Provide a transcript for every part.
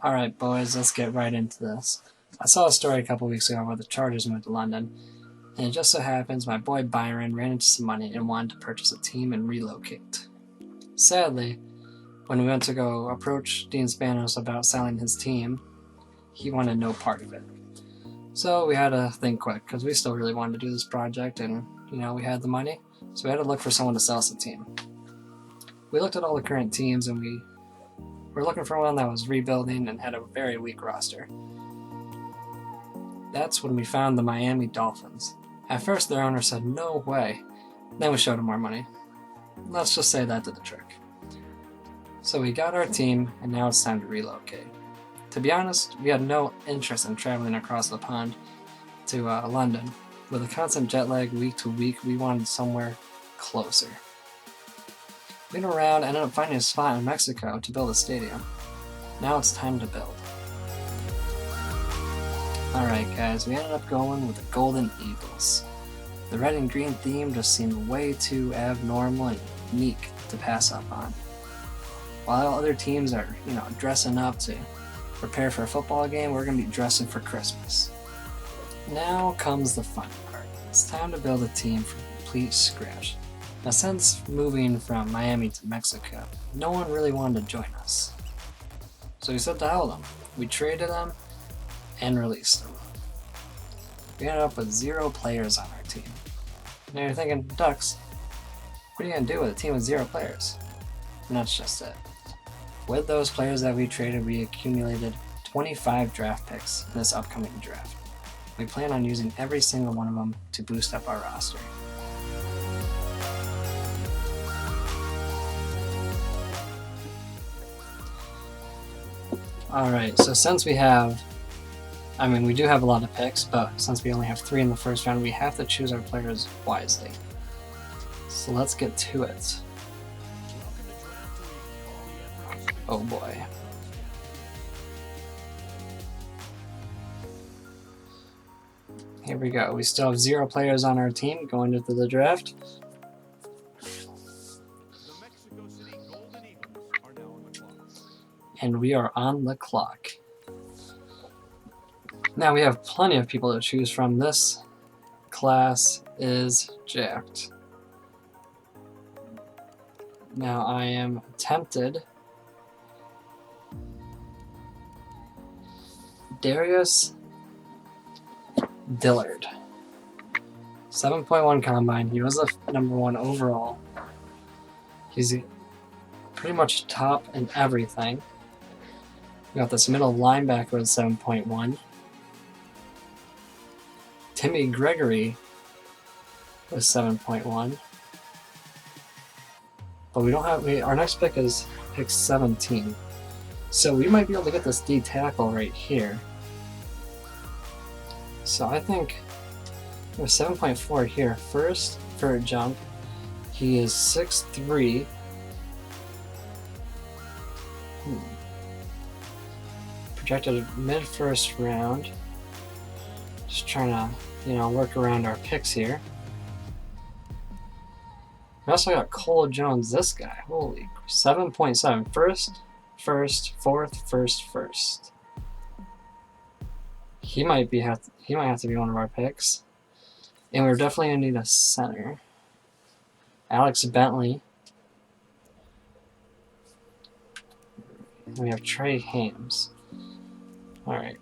Alright, boys, let's get right into this. I saw a story a couple weeks ago where the Chargers moved to London, and it just so happens my boy Byron ran into some money and wanted to purchase a team and relocate. Sadly, when we went to go approach Dean Spanos about selling his team, he wanted no part of it. So we had to think quick, because we still really wanted to do this project, and we had the money, so we had to look for someone to sell us a team. We looked at all the current teams, and we were looking for one that was rebuilding and had a very weak roster. That's when we found the Miami Dolphins. At first their owner said no way, then we showed him more money. Let's just say that did the trick. So we got our team, and now it's time to relocate. To be honest, we had no interest in traveling across the pond to London. With a constant jet lag week to week, we wanted somewhere closer. We went around and ended up finding a spot in Mexico to build a stadium. Now it's time to build. Alright guys, we ended up going with the Golden Eagles. The red and green theme just seemed way too abnormal and unique to pass up on. While other teams are, dressing up to prepare for a football game, we're going to be dressing for Christmas. Now comes the fun part. It's time to build a team from complete scratch. Now, since moving from Miami to Mexico, no one really wanted to join us. So we said to hell with them. We traded them and released them. We ended up with 0 players on our team. Now you're thinking, Ducks, what are you going to do with a team with 0 players? And that's just it. With those players that we traded, we accumulated 25 draft picks in this upcoming draft. We plan on using every single one of them to boost up our roster. Alright, so since we do have a lot of picks, but since we only have 3 in the first round, we have to choose our players wisely. So let's get to it. Oh boy. Here we go. We still have 0 players on our team going into the draft. And we are on the clock. Now we have plenty of people to choose from. This class is jacked. Now I am tempted. Darius Dillard. 7.1 combine. He was the #1 overall. He's pretty much top in everything. We got this middle linebacker with 7.1. Timmy Gregory with 7.1. But we don't have. Our next pick is pick 17. So we might be able to get this D tackle right here. So I think there's 7.4 here. First, for a jump, he is 6'3". Projected mid-first round. Just trying to, work around our picks here. We also got Cole Jones, this guy. Holy, 7.7. First, first. He might have to be one of our picks. And we're definitely gonna need a center. Alex Bentley. We have Trey Hames. Alright.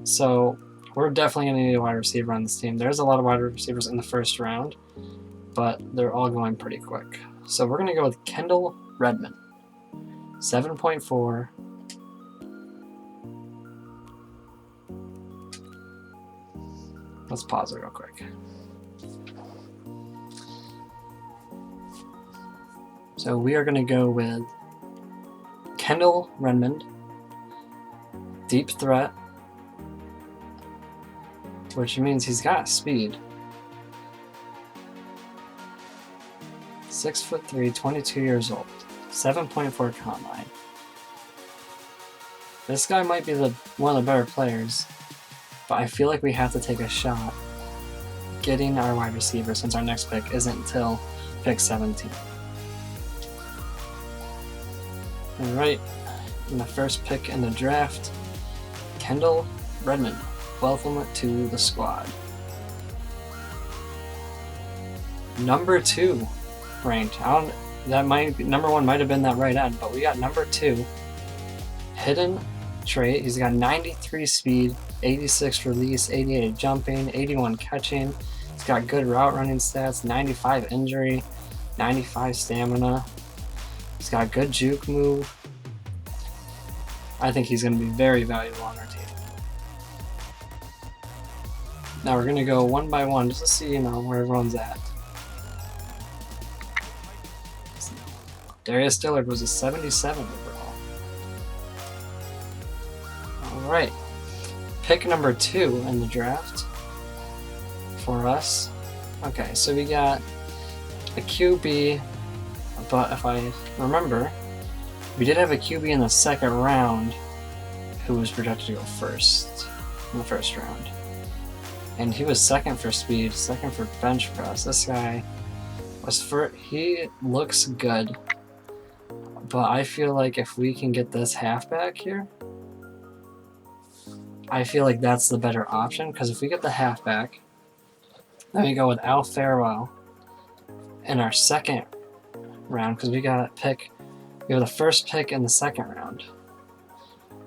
So we're definitely gonna need a wide receiver on this team. There's a lot of wide receivers in the first round, but they're all going pretty quick. So we're gonna go with Kendall Redmond. 7.4. Let's pause it real quick. So we are going to go with Kendall Redmond, deep threat, which means he's got speed. 6'3", 22 years old, 7.4 combine. This guy might be one of the better players, but I feel like we have to take a shot getting our wide receiver since our next pick isn't until pick 17. Alright, and the first pick in the draft, Kendall Redmond. Welcome to the squad. Number 2 ranked. Number 1 might have been that right end, but we got number 2. Hidden trait. He's got 93 speed, 86 release, 88 jumping, 81 catching. He's got good route running stats, 95 injury, 95 stamina. He's got good juke move. I think he's going to be very valuable on our team. Now we're going to go one by one just to see, where everyone's at. Darius Dillard was a 77 overall. Alright. Pick number 2 in the draft for us. Okay, so we got a QB, but if I remember, we did have a QB in the second round who was projected to go first in the first round. And he was second for speed, second for bench press. This guy he looks good. But I feel like if we can get this halfback here, I feel like that's the better option. Because if we get the halfback, then we go with Al Farewell in our second round. Because we got the first pick in the second round.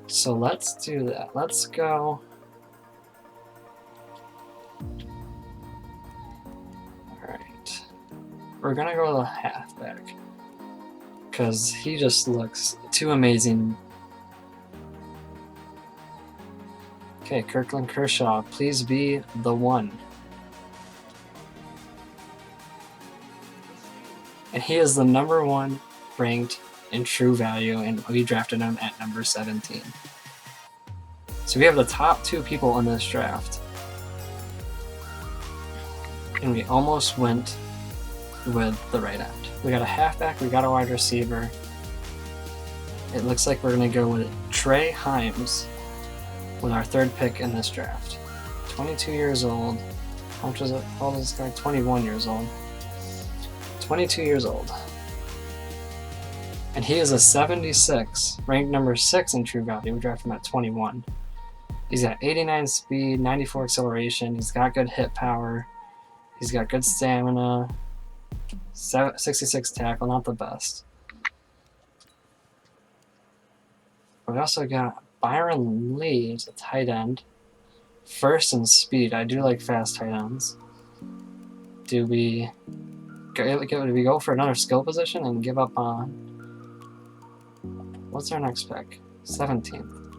So let's do that. Let's go. Alright. We're going to go with a halfback. Because he just looks too amazing. Okay, Kirkland Kershaw, please be the one. And he is the number 1 ranked in true value, and we drafted him at number 17. So we have the top 2 people in this draft. And we almost went with the right end. We got a halfback, we got a wide receiver. It looks like we're going to go with Trey Himes with our 3rd pick in this draft. 22 years old. How much is it? How old is this guy? 21 years old. 22 years old. And he is a 76, ranked number 6 in true value. We drafted him at 21. He's got 89 speed, 94 acceleration. He's got good hit power. He's got good stamina. 66 tackle, not the best. We also got Byron Lee as a tight end. First in speed. I do like fast tight ends. Do we go for another skill position and give up on... What's our next pick? 17th.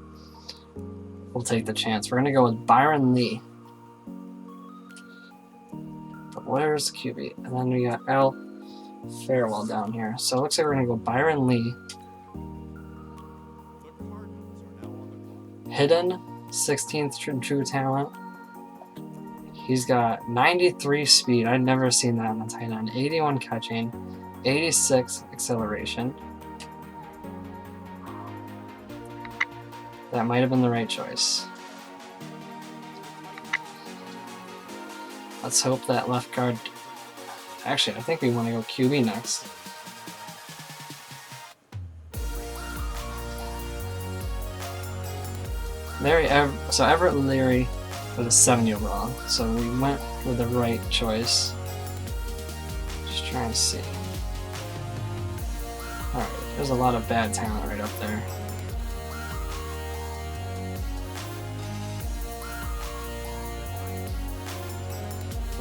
We'll take the chance. We're going to go with Byron Lee. But where's QB? And then we got Al Farewell down here. So it looks like we're going to go Byron Lee. Hidden, 16th true talent. He's got 93 speed. I've never seen that on the tight end. 81 catching, 86 acceleration. That might have been the right choice. Let's hope that left guard... Actually, I think we want to go QB next. So Everett Leary was a 70 overall, so we went with the right choice. Just trying to see. Alright, there's a lot of bad talent right up there.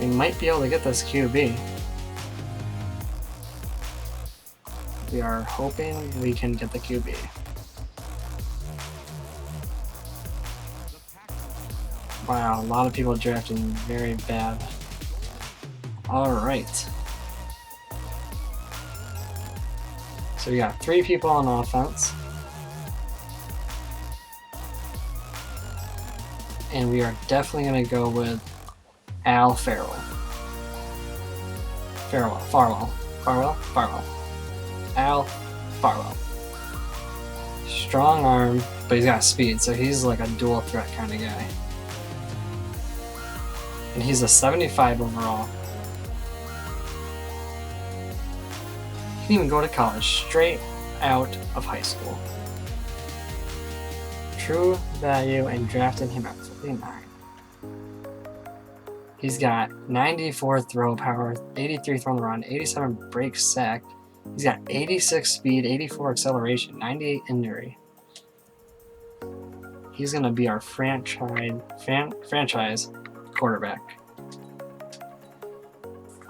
We might be able to get this QB. We are hoping we can get the QB. Wow, a lot of people drafting very bad. Alright. So we got 3 people on offense. And we are definitely going to go with Al Farewell. Farwell. Al Farwell. Strong arm, but he's got speed, so he's like a dual threat kind of guy. And he's a 75 overall. He didn't even go to college. Straight out of high school. True value and drafted him at 49. He's got 94 throw power, 83 throw and run, 87 break sack. He's got 86 speed, 84 acceleration, 98 injury. He's going to be our franchise quarterback.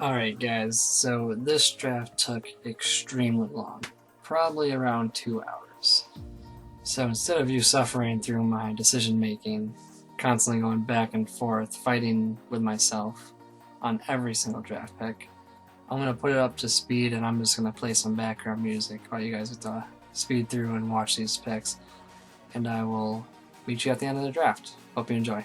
Alright guys, so this draft took extremely long, probably around 2 hours. So instead of you suffering through my decision making, constantly going back and forth, fighting with myself on every single draft pick, I'm going to put it up to speed and I'm just going to play some background music while you guys get to speed through and watch these picks. And I will meet you at the end of the draft. Hope you enjoy.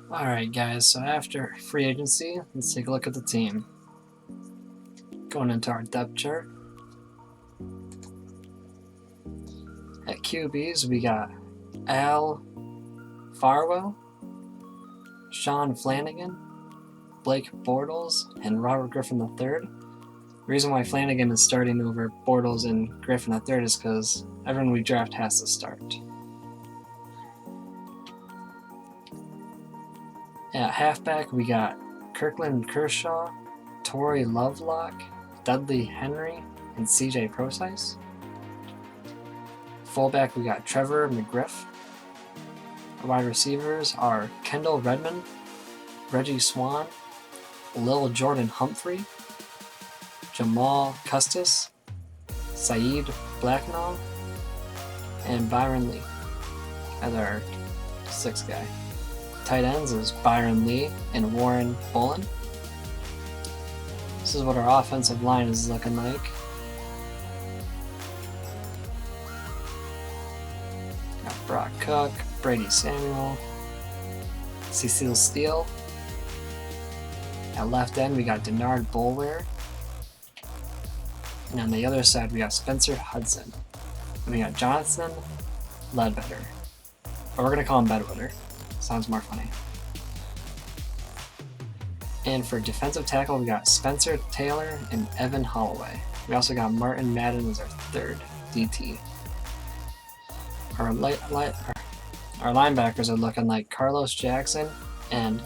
Alright guys, so after free agency, let's take a look at the team. Going into our depth chart. At QBs, we got Al Farwell, Sean Flanagan, Blake Bortles, and Robert Griffin III. The reason why Flanagan is starting over Bortles and Griffin III is because everyone we draft has to start. At halfback, we got Kirkland Kershaw, Torrey Lovelock, Dudley Henry, and CJ Prosise. Fullback, we got Trevor McGriff. Our wide receivers are Kendall Redmond, Reggie Swan, Lil Jordan Humphrey, Jamal Custis, Saeed Blacknall, and Byron Lee as our sixth guy. Tight ends is Byron Lee and Warren Bolin. This is what our offensive line is looking like. Got Brock Cook, Brady Samuel, Cecile Steele. At left end, we got Denard Boulware. And on the other side, we got Spencer Hudson. And we got Jonathan Ledbetter. But we're going to call him Bedwetter. Sounds more funny. And for defensive tackle, we got Spencer Taylor and Evan Holloway. We also got Martin Madden as our third DT. Our linebackers are looking like Carlos Jackson and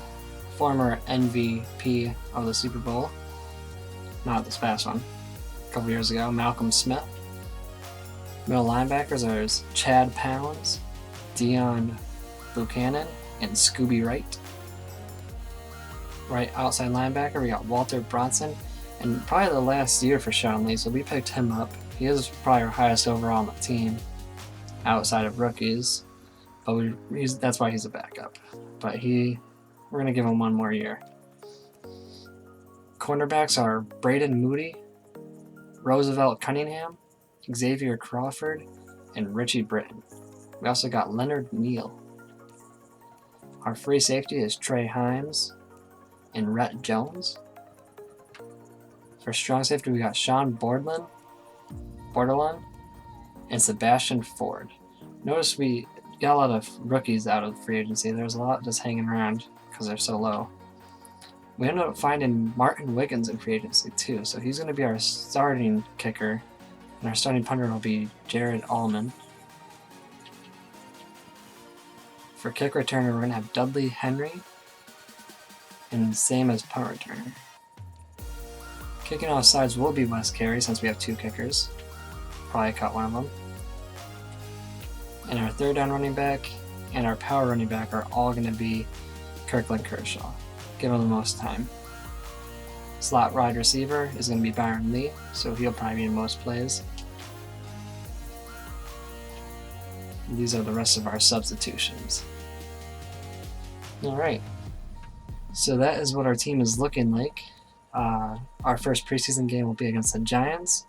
former MVP of the Super Bowl. Not this past one. A couple years ago, Malcolm Smith. Middle linebackers are Chad Pounds, Dion Buchanan, and Scooby Wright. Right outside linebacker, we got Walter Bronson, and probably the last year for Sean Lee, so we picked him up. He is probably our highest overall on the team, outside of rookies, but that's why he's a backup. But we're gonna give him one more year. Cornerbacks are Braden Moody, Roosevelt Cunningham, Xavier Crawford, and Richie Britton. We also got Leonard Neal. Our free safety is Trey Himes and Rhett Jones. For strong safety, we got Sean Bordelon, and Sebastian Ford. Notice we got a lot of rookies out of free agency. There's a lot just hanging around because they're so low. We ended up finding Martin Wiggins in free agency too, so he's going to be our starting kicker, and our starting punter will be Jared Allman. For kick returner, we're going to have Dudley Henry, and same as punt returner. Kicking off sides will be Wes Carey since we have two kickers. Probably cut one of them. And our third down running back and our power running back are all going to be Kirkland Kershaw. Give him the most time. Slot wide receiver is going to be Byron Lee, so he'll probably be in most plays. And these are the rest of our substitutions. Alright, so that is what our team is looking like. Our first preseason game will be against the Giants,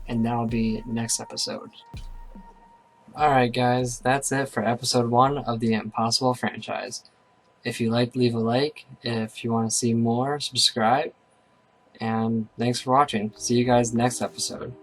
and that will be next episode. Alright guys, that's it for episode 1 of the Impossible franchise. If you liked, leave a like. If you want to see more, subscribe. And thanks for watching. See you guys next episode.